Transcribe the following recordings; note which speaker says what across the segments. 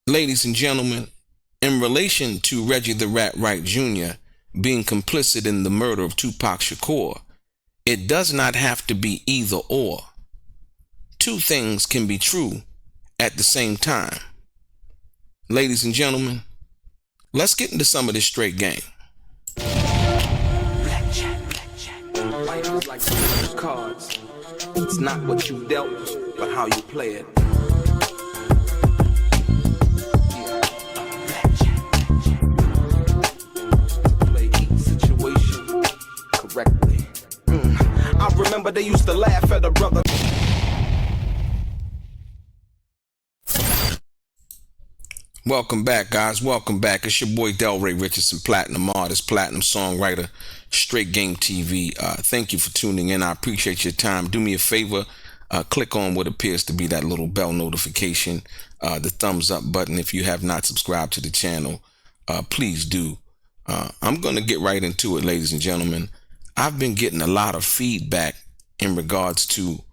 Speaker 1: ladies and gentlemen, in relation to Reggie the Rat Wright Jr. being complicit in the murder of Tupac Shakur, it does not have to be either or. Two things can be true at the same time. Ladies and gentlemen, let's get into some of this straight game.
Speaker 2: Life is like some cards. It's not what you dealt, but how you play it. Play each situation correctly. I remember they used to laugh at a brother.
Speaker 1: Welcome back, guys. Welcome back. It's your boy Delray Richardson, platinum artist, platinum songwriter, Straight Game TV. Thank you for tuning in. I appreciate your time. Do me a favor, click on what appears to be that little bell notification, the thumbs up button. If you have not subscribed to the channel, please do. I'm going to get right into it, ladies and gentlemen. I've been getting a lot of feedback in regards to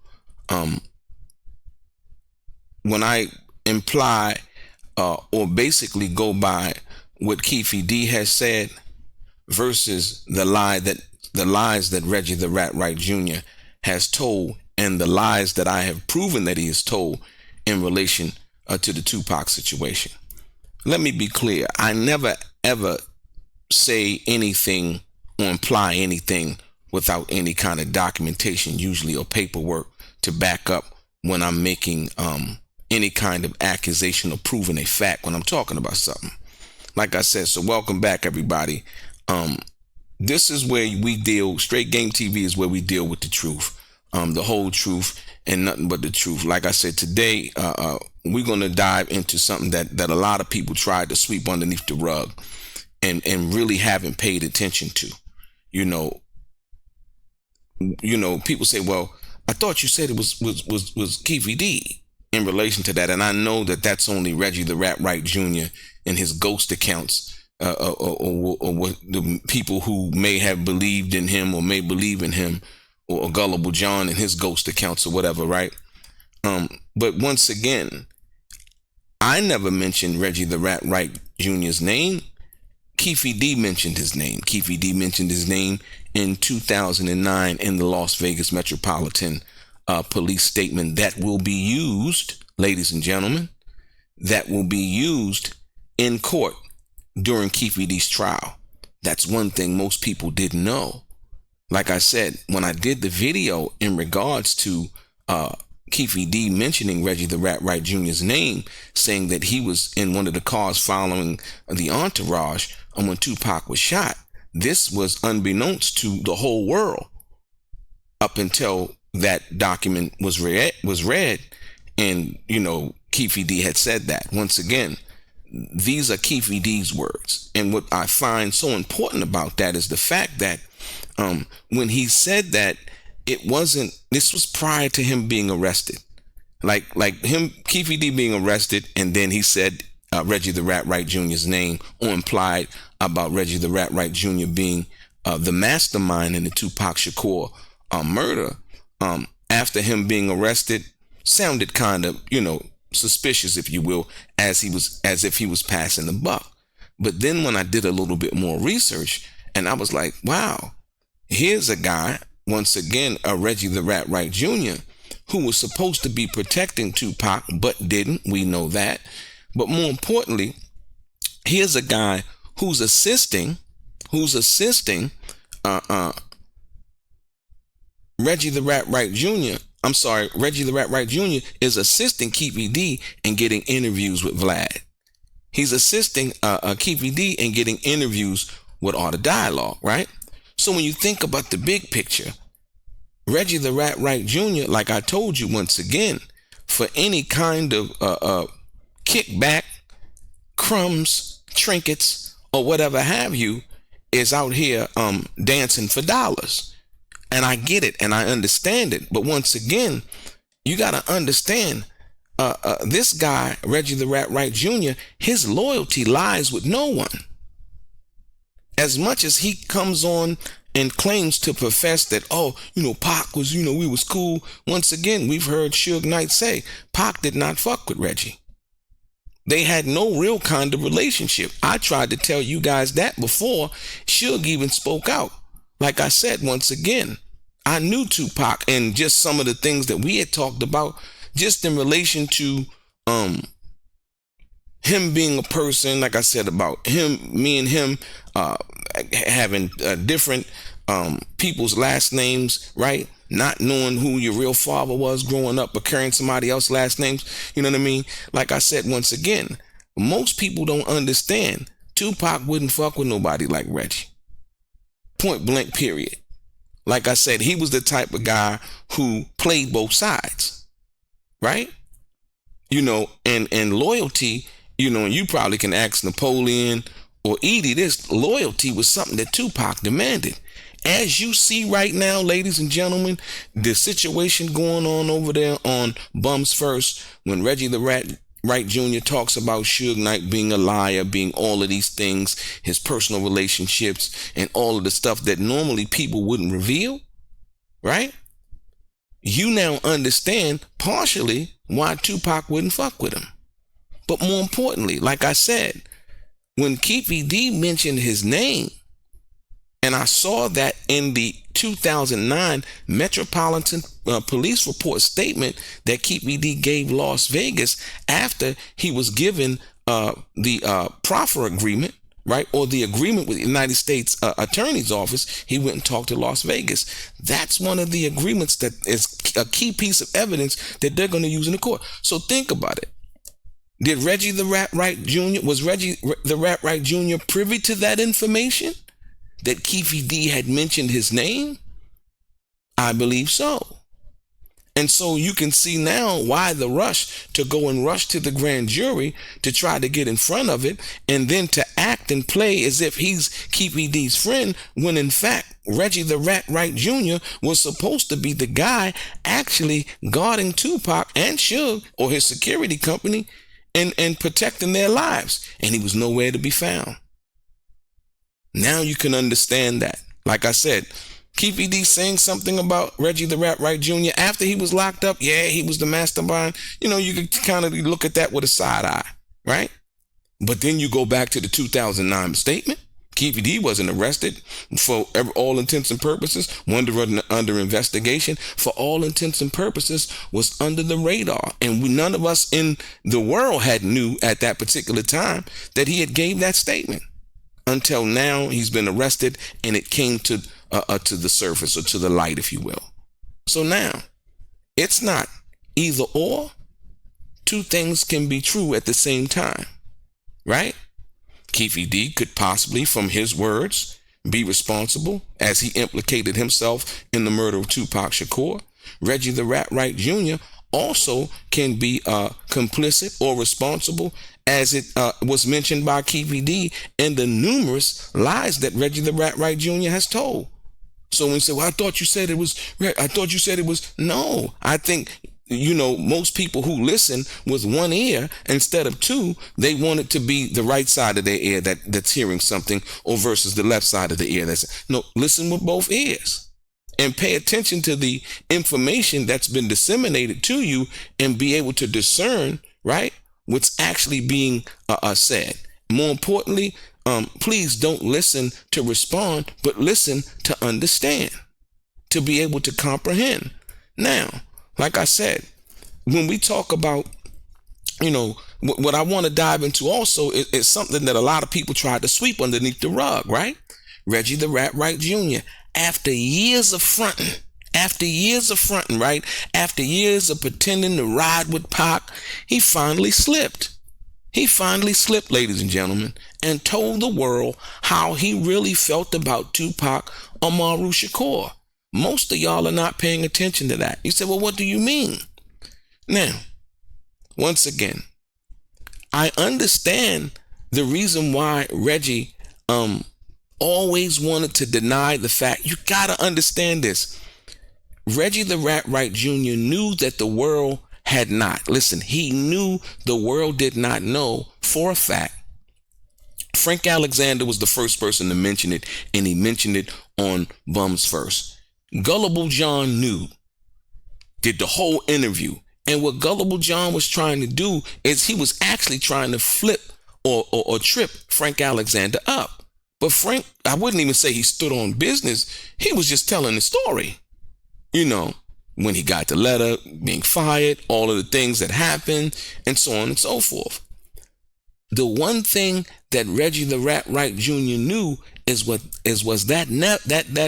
Speaker 1: when I imply or basically go by what Kefi D has said versus the lies that Reggie the Rat Wright Jr. has told, and the lies that I have proven that he has told in relation to the Tupac situation. Let me be clear. I never ever say anything or imply anything without any kind of documentation, usually, or paperwork to back up when I'm making any kind of accusation or proving a fact when I'm talking about something. Like I said, so welcome back, everybody. This is where we deal, Straight Game TV is where we deal with the truth, the whole truth and nothing but the truth. Like I said, today, we're going to dive into something that a lot of people tried to sweep underneath the rug and really haven't paid attention to. You know, people say, well, I thought you said it was Kefi D in relation to that. And I know that that's only Reggie the Rat Wright Jr. and his ghost accounts, or what the people who may have believed in him or may believe in him, or Gullible John and his ghost accounts or whatever, right? But once again, I never mentioned Reggie the Rat Wright Jr.'s name. Kefi D mentioned his name. Kefi D mentioned his name in 2009 in the Las Vegas Metropolitan Police statement that will be used, ladies and gentlemen, that will be used in court during Kefi D's trial. That's one thing most people didn't know. Like I said, when I did the video in regards to Kefi D mentioning Reggie the Rat Wright Jr.'s name, saying that he was in one of the cars following the entourage when Tupac was shot, this was unbeknownst to the whole world up until that document was read, and Kefi D had said that. Once again, these are Kefi D's words, and what I find so important about that is the fact that when he said that, this was prior to him being arrested, like Kefi D being arrested, and then he said Reggie the Rat Wright Jr.'s name, or implied about Reggie the Rat Wright Jr. being the mastermind in the Tupac Shakur murder. After him being arrested, sounded kind of, suspicious, if you will, as if he was passing the buck. But then when I did a little bit more research, and I was like, wow, here's a guy, once again, a Reggie the Rat Wright Jr., who was supposed to be protecting Tupac, but didn't. We know that. But more importantly, here's a guy who's assisting Reggie the Rat Wright Jr. Reggie the Rat Wright Jr. is assisting Kefi D in getting interviews with Vlad. He's assisting Kefi D in getting interviews with Art of Dialogue, right? So when you think about the big picture, Reggie the Rat Wright Jr., like I told you once again, for any kind of kickback, crumbs, trinkets, or whatever have you, is out here dancing for dollars. And I get it and I understand it. But once again, you got to understand this guy, Reggie the Rat Wright Jr., his loyalty lies with no one. As much as he comes on and claims to profess that, Pac was, we was cool. Once again, we've heard Suge Knight say, Pac did not fuck with Reggie. They had no real kind of relationship. I tried to tell you guys that before Suge even spoke out. Like I said, once again, I knew Tupac, and just some of the things that we had talked about just in relation to him being a person, like I said, about him, me and him having different people's last names, right? Not knowing who your real father was growing up, but carrying somebody else's last names. You know what I mean? Like I said, once again, most people don't understand Tupac wouldn't fuck with nobody like Reggie. Point blank, period. Like I said, he was the type of guy who played both sides, right? You know, and loyalty, you know, and you probably can ask Napoleon or Edie this, loyalty was something that Tupac demanded. As you see right now, ladies and gentlemen, the situation going on over there on Bums First, when Reggie the Rat Wright Jr. talks about Suge Knight being a liar, being all of these things, his personal relationships, and all of the stuff that normally people wouldn't reveal, right? You now understand partially why Tupac wouldn't fuck with him. But more importantly, like I said, when Kefi D mentioned his name, and I saw that in the 2009 Metropolitan Police Report statement that Kefi D gave Las Vegas after he was given the proffer agreement, right? Or the agreement with the United States Attorney's Office, he went and talked to Las Vegas. That's one of the agreements that is a key piece of evidence that they're going to use in the court. So think about it. Did Reggie the Rat Wright Jr., was Reggie the Rat Wright Jr. privy to that information? That Kefi D had mentioned his name? I believe so. And so you can see now why the rush to go and rush to the grand jury to try to get in front of it, and then to act and play as if he's Kefi D's friend, when in fact Reggie the Rat Wright Jr. was supposed to be the guy actually guarding Tupac and Suge, or his security company, and protecting their lives, and he was nowhere to be found. Now you can understand that. Like I said, Kefi D saying something about Reggie the Rat Wright Jr. after he was locked up. Yeah, he was the mastermind. You know, you could kind of look at that with a side eye, right? But then you go back to the 2009 statement. Kefi D wasn't arrested for all intents and purposes, under investigation, for all intents and purposes, was under the radar. And none of us in the world had knew at that particular time that he had gave that statement. Until now, he's been arrested, and it came to the surface, or to the light, if you will. So now, it's not either or. Two things can be true at the same time, right? Kefi D could possibly, from his words, be responsible, as he implicated himself in the murder of Tupac Shakur. Reggie the Rat Wright Jr. also can be complicit or responsible, as it was mentioned by Kefi D in the numerous lies that Reggie the Rat Wright Jr. has told. So when you say, well, I thought you said it was, no, I think, you know, most people who listen with one ear instead of two, they want it to be the right side of their ear that's hearing something, or versus the left side of the ear. No, listen with both ears and pay attention to the information that's been disseminated to you, and be able to discern, right, what's actually being said. More importantly, please don't listen to respond, but listen to understand, to be able to comprehend. Now, like I said, when we talk about, you know, what I want to dive into also is something that a lot of people tried to sweep underneath the rug, right? Reggie the Rat Wright Jr., after years of fronting, right? After years of pretending to ride with Pac, he finally slipped. Ladies and gentlemen, and told the world how he really felt about Tupac Amaru Shakur. Most of y'all are not paying attention to that. You say, well, what do you mean? Now, once again, I understand the reason why Reggie always wanted to deny the fact. You gotta understand this. Reggie the Rat Wright Jr. knew that the world had not. Listen, he knew the world did not know for a fact. Frank Alexander was the first person to mention it, and he mentioned it on Bums First. Gullible John knew, did the whole interview, And what Gullible John was trying to do is he was actually trying to flip or trip Frank Alexander up. But Frank, I wouldn't even say he stood on business. He was just telling the story. You know, when he got the letter, being fired, all of the things that happened, and so on and so forth. The one thing that Reggie the Rat Wright Jr. knew was that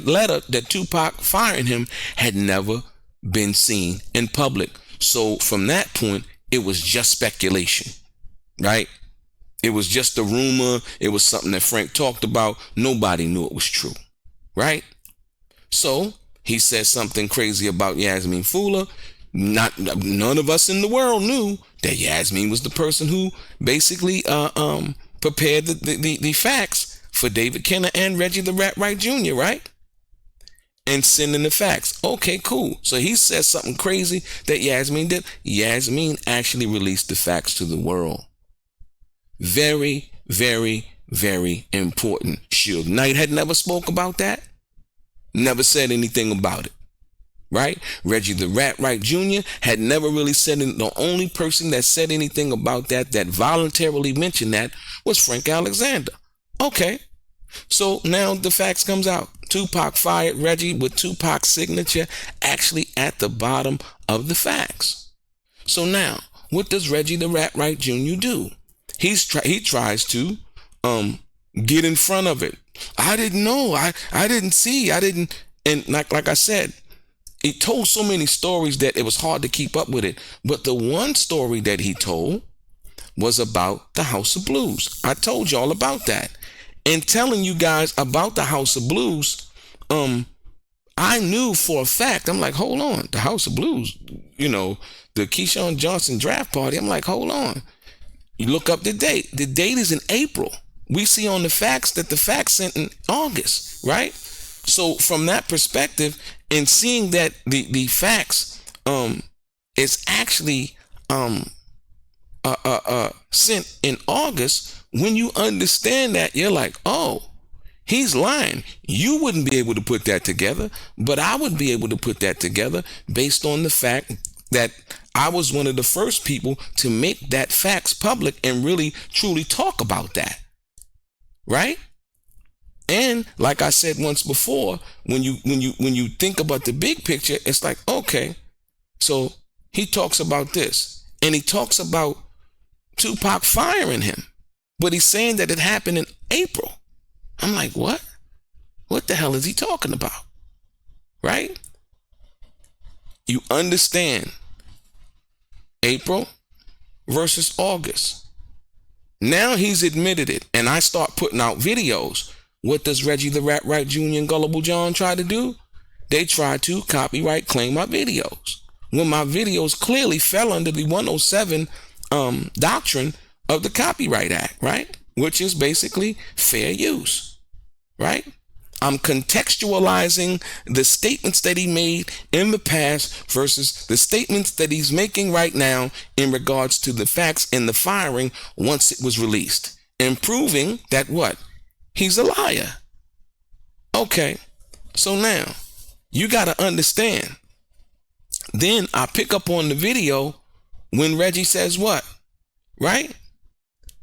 Speaker 1: letter that Tupac firing him had never been seen in public. So from that point, it was just speculation, right? It was just a rumor. It was something that Frank talked about. Nobody knew it was true, right? So he said something crazy about Yasmin Fula. None of us in the world knew that Yasmin was the person who basically prepared the facts for David Kenner and Reggie the Rat Wright Jr., right? And sending the facts. Okay, cool. So he said something crazy that Yasmin did. Yasmin actually released the facts to the world. Very, very, very important. Suge Knight had never spoke about that. Never said anything about it. Right? Reggie the Rat Wright Jr. had never really said it. The only person that said anything about that voluntarily mentioned that was Frank Alexander. Okay. So now the facts comes out. Tupac fired Reggie with Tupac's signature actually at the bottom of the facts. So now, what does Reggie the Rat Wright Jr. do? He tries to get in front of it. I didn't know. I didn't see. I didn't. And like I said, he told so many stories that it was hard to keep up with it. But the one story that he told was about the House of Blues. I told y'all about that. And telling you guys about the House of Blues, I knew for a fact, I'm like, hold on, the House of Blues, you know, the Keyshawn Johnson draft party. I'm like, hold on. You look up the date. The date is in April. We see on the facts that the facts sent in August, right? So from that perspective, and seeing that the facts is actually sent in August, when you understand that, you're like, oh, he's lying. You wouldn't be able to put that together, but I would be able to put that together based on the fact that I was one of the first people to make that facts public and really truly talk about that, right? And like I said once before, when you think about the big picture, it's like, okay, so he talks about this, and he talks about Tupac firing him, but he's saying that it happened in April. I'm like, what? What the hell is he talking about? Right? You understand April versus August. Now he's admitted it, and I start putting out videos. What does Reggie the Rat Wright Jr. and Gullible John try to do? They try to copyright claim my videos, when my videos clearly fell under the 107 doctrine of the Copyright Act, right? Which is basically fair use, right? I'm contextualizing the statements that he made in the past versus the statements that he's making right now in regards to the facts in the firing once it was released, and proving that what? He's a liar. Okay, so now you got to understand. Then I pick up on the video when Reggie says what? Right?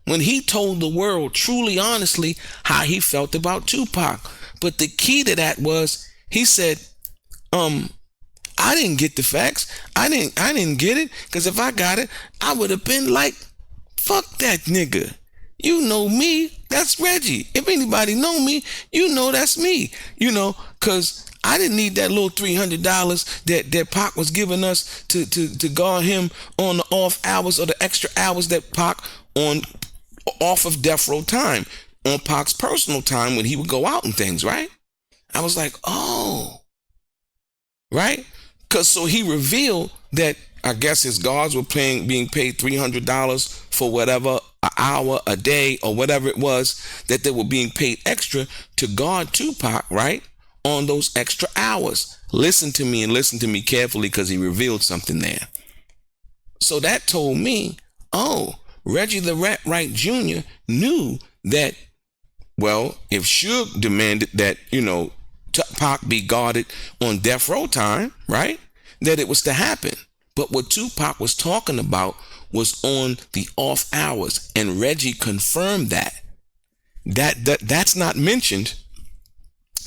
Speaker 1: When he told the world truly honestly how he felt about Tupac. But the key to that was he said, I didn't get the facts. I didn't get it, because if I got it, I would have been like, fuck that nigga. You know me, that's Reggie. If anybody know me, you know that's me. You know, because I didn't need that little $300 that Pac was giving us to guard him on the off hours or the extra hours that Pac on off of death row time, on Pac's personal time when he would go out and things, right? I was like, oh, right? Because so he revealed that I guess his guards were being paid $300 for whatever, an hour, a day, or whatever it was, that they were being paid extra to guard Tupac, right? On those extra hours. Listen to me and listen to me carefully, because he revealed something there. So that told me, oh, Reggie the Rat Wright Jr. knew that, well, if Suge demanded that, you know, Tupac be guarded on death row time, right? That it was to happen. But what Tupac was talking about was on the off hours, and Reggie confirmed that. That's not mentioned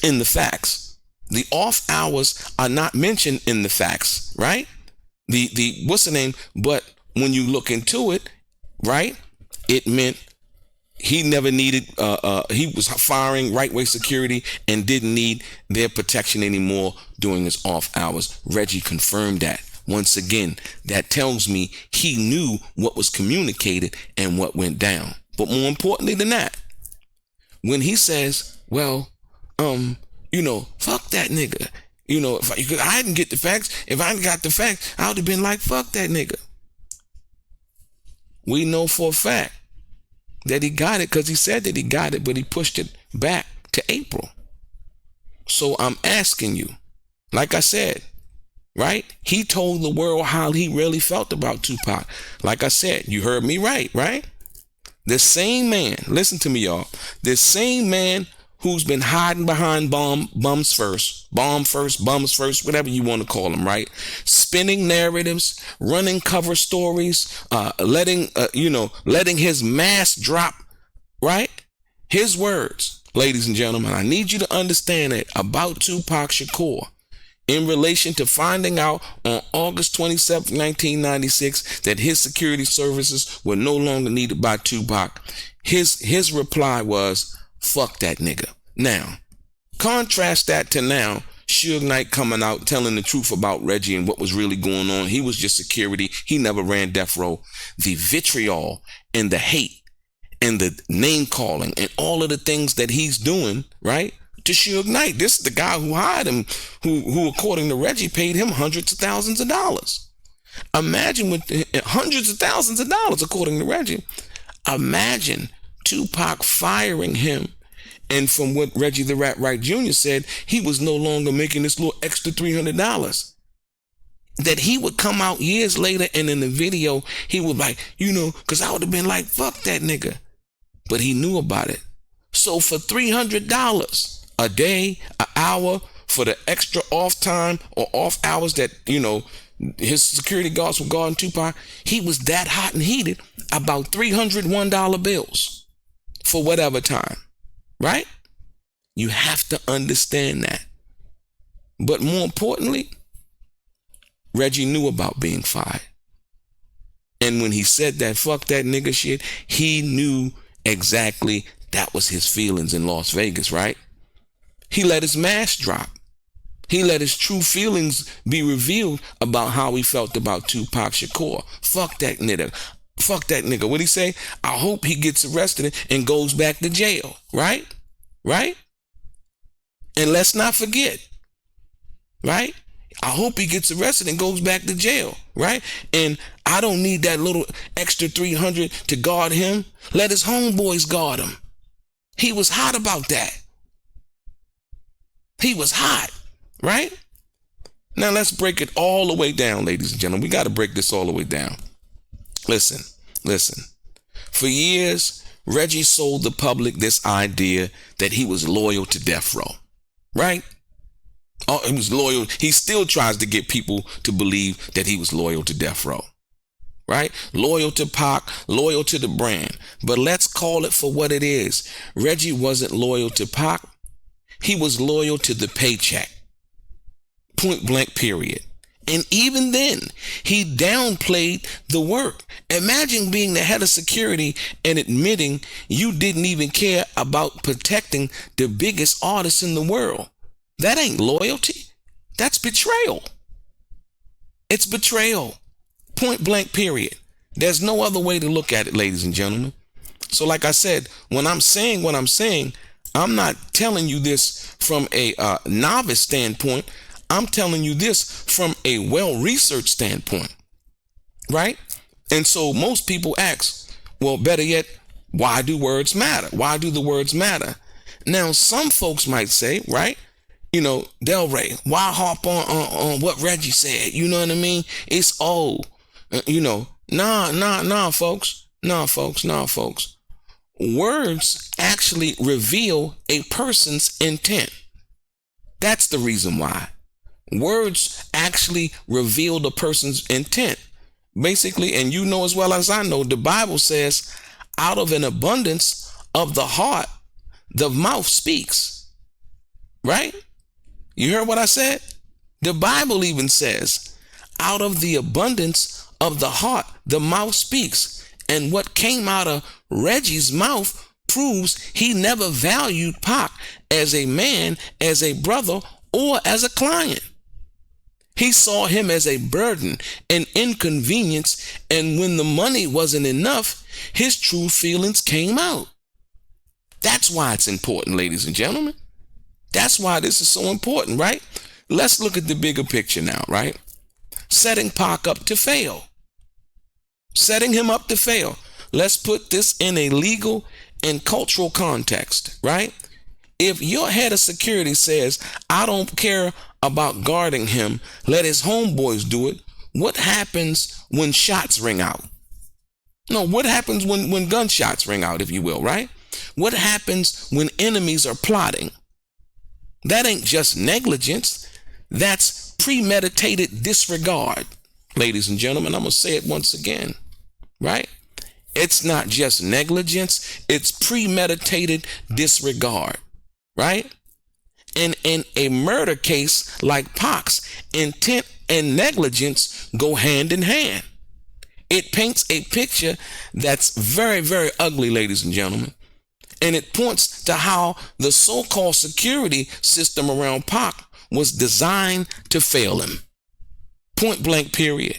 Speaker 1: in the facts. The off hours are not mentioned in the facts, right? The what's the name? But when you look into it, right, it meant he never needed, he was firing right-way security and didn't need their protection anymore during his off hours. Reggie confirmed that. Once again, that tells me he knew what was communicated and what went down. But more importantly than that, when he says, well, fuck that nigga. If I didn't get the facts, if I got the facts, I would have been like, fuck that nigga. We know for a fact that he got it because he said that he got it, but he pushed it back to April. So I'm asking you, like I said, right? He told the world how he really felt about Tupac. Like I said, you heard me right? The same man, listen to me, y'all. This same man who's been hiding behind bums first, whatever you want to call them, right? Spinning narratives, running cover stories, letting his mask drop, right? His words, ladies and gentlemen, I need you to understand it about Tupac Shakur in relation to finding out on August 27, 1996, that his security services were no longer needed by Tupac. His reply was, fuck that nigga. Now, contrast that to now, Suge Knight coming out telling the truth about Reggie and what was really going on. He was just security. He never ran death row. The vitriol and the hate and the name calling and all of the things that he's doing, right, to Suge Knight. This is the guy who hired him, who according to Reggie, paid him hundreds of thousands of dollars. Imagine with hundreds of thousands of dollars, according to Reggie. Imagine Tupac firing him. And from what Reggie the Rat Wright Jr. said, he was no longer making this little extra $300. That he would come out years later and in the video, he would like, because I would have been like, fuck that nigga. But he knew about it. So for $300 a day, an hour, for the extra off time or off hours that, his security guards were guarding Tupac, he was that hot and heated about $301 bills for whatever time. Right? You have to understand that. But more importantly, Reggie knew about being fired. And when he said that fuck that nigga shit, he knew exactly that was his feelings in Las Vegas, right? He let his mask drop. He let his true feelings be revealed about how he felt about Tupac Shakur. Fuck that nigga. Fuck that nigga. What'd he say? I hope he gets arrested and goes back to jail. Right? And let's not forget. Right? I hope he gets arrested and goes back to jail. Right? And I don't need that little extra $300 to guard him. Let his homeboys guard him. He was hot about that. He was hot. Right? Now let's break it all the way down, ladies and gentlemen. We got to break this all the way down. Listen. For years, Reggie sold the public this idea that he was loyal to death row. Right? Oh, he was loyal. He still tries to get people to believe that he was loyal to death row. Right? Loyal to Pac, loyal to the brand. But let's call it for what it is. Reggie wasn't loyal to Pac. He was loyal to the paycheck. Point blank, period. And even then, he downplayed the work. Imagine being the head of security and admitting you didn't even care about protecting the biggest artists in the world. That ain't loyalty. That's betrayal. It's betrayal. Point blank, period. There's no other way to look at it, ladies and gentlemen. So like I said, when I'm saying what I'm saying, I'm not telling you this from a novice standpoint. I'm telling you this from a well-researched standpoint, right? And so most people ask, well, better yet, why do words matter? Why do the words matter? Now, some folks might say, right, Delray, why harp on what Reggie said? You know what I mean? It's old, Nah, folks. Words actually reveal a person's intent. That's the reason why. Words actually reveal the person's intent. Basically, and you know as well as I know, the Bible says, out of an abundance of the heart, the mouth speaks. Right? You heard what I said? The Bible even says, out of the abundance of the heart, the mouth speaks. And what came out of Reggie's mouth proves he never valued Pac as a man, as a brother, or as a client. He saw him as a burden, an inconvenience, and when the money wasn't enough, his true feelings came out. That's why it's important, ladies and gentlemen. That's why this is so important, right? Let's look at the bigger picture now, right? Setting Pac up to fail. Setting him up to fail. Let's put this in a legal and cultural context, right? If your head of security says, I don't care about guarding him, let his homeboys do it, what happens when shots ring out? No, what happens when gunshots ring out, if you will, right? What happens when enemies are plotting? That ain't just negligence. That's premeditated disregard. Ladies and gentlemen, I'm going to say it once again, right? It's not just negligence. It's premeditated disregard, right? And in a murder case like Pac's, intent and negligence go hand in hand. It paints a picture that's very, very ugly, ladies and gentlemen. And it points to how the so-called security system around Pac was designed to fail him. Point blank, period.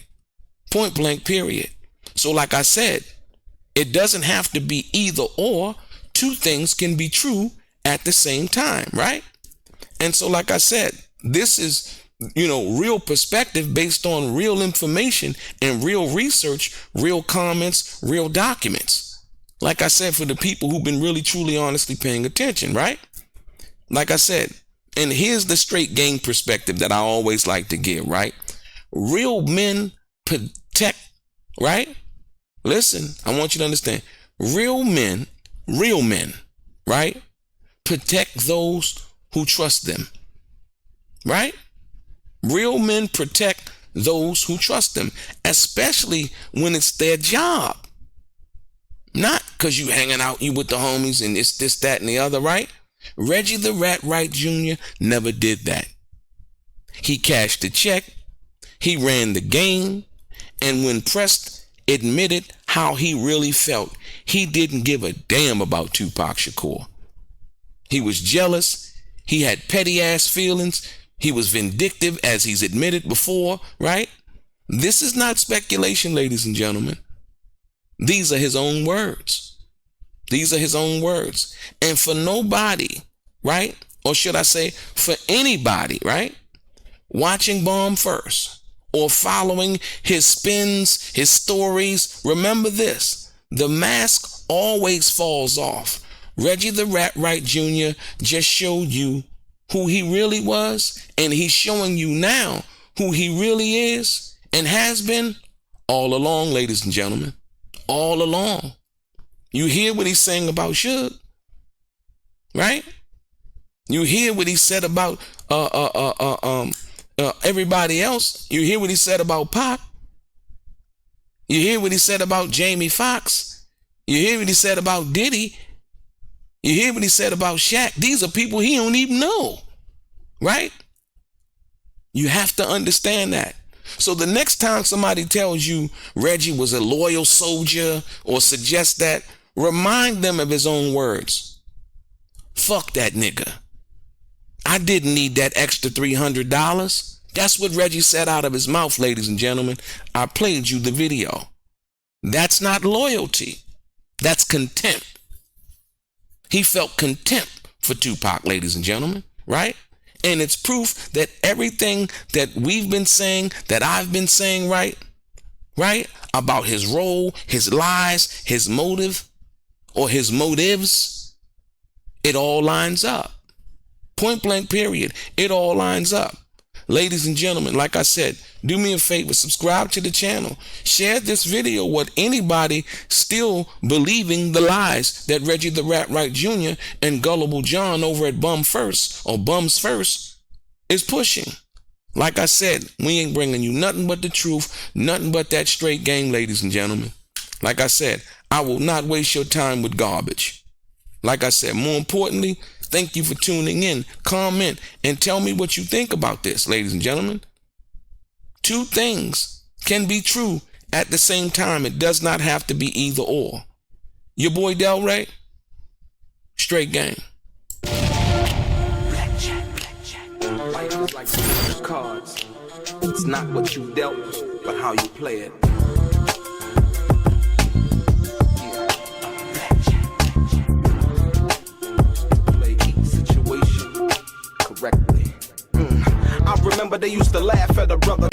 Speaker 1: Point blank, period. So like I said, it doesn't have to be either or. Two things can be true at the same time, right? And so like I said, this is, real perspective based on real information and real research, real comments, real documents. Like I said, for the people who've been really, truly, honestly paying attention, right? Like I said, and here's the straight game perspective that I always like to give, right? Real men protect, right? Listen, I want you to understand. Real men, right? Protect those who trust them, right? Real men protect those who trust them, especially when it's their job. Not because you hanging out, you with the homies and it's this, that, and the other, right? Reggie the Rat Wright Jr. never did that. He cashed the check, he ran the game, and when pressed, admitted how he really felt. He didn't give a damn about Tupac Shakur. He was jealous. He had petty ass feelings. He was vindictive, as he's admitted before, right? This is not speculation, ladies and gentlemen. These are his own words. These are his own words. And for nobody, right? Or should I say for anybody, right? Watching Bomb First or following his spins, his stories, remember this: the mask always falls off. Reggie the Rat Wright Jr. just showed you who he really was, and he's showing you now who he really is and has been all along, ladies and gentlemen. All along. You hear what he's saying about Suge, right? You hear what he said about everybody else. You hear what he said about Pac. You hear what he said about Jamie Foxx. You hear what he said about Diddy. You hear what he said about Shaq. These are people he don't even know, right? You have to understand that. So the next time somebody tells you Reggie was a loyal soldier or suggests that, remind them of his own words. Fuck that nigga. I didn't need that extra $300. That's what Reggie said out of his mouth, ladies and gentlemen. I played you the video. That's not loyalty. That's contempt. He felt contempt for Tupac, ladies and gentlemen, right? And it's proof that everything that we've been saying, that I've been saying, right, about his role, his lies, his motive, or his motives, it all lines up. Point blank, period. It all lines up. Ladies and gentlemen, like I said, do me a favor, subscribe to the channel. Share this video with anybody still believing the lies that Reggie the Rat Wright Jr. and Gullible John over at Bums First is pushing. Like I said, we ain't bringing you nothing but the truth, nothing but that straight game, ladies and gentlemen. Like I said, I will not waste your time with garbage. Like I said, more importantly, thank you for tuning in. Comment and tell me what you think about this, ladies and gentlemen. Two things can be true at the same time. It does not have to be either or. Your boy Delray, straight game.
Speaker 2: Life is like those cards. It's not what you dealt, but how you play it. Play each situation correctly. I remember they used to laugh at a brother.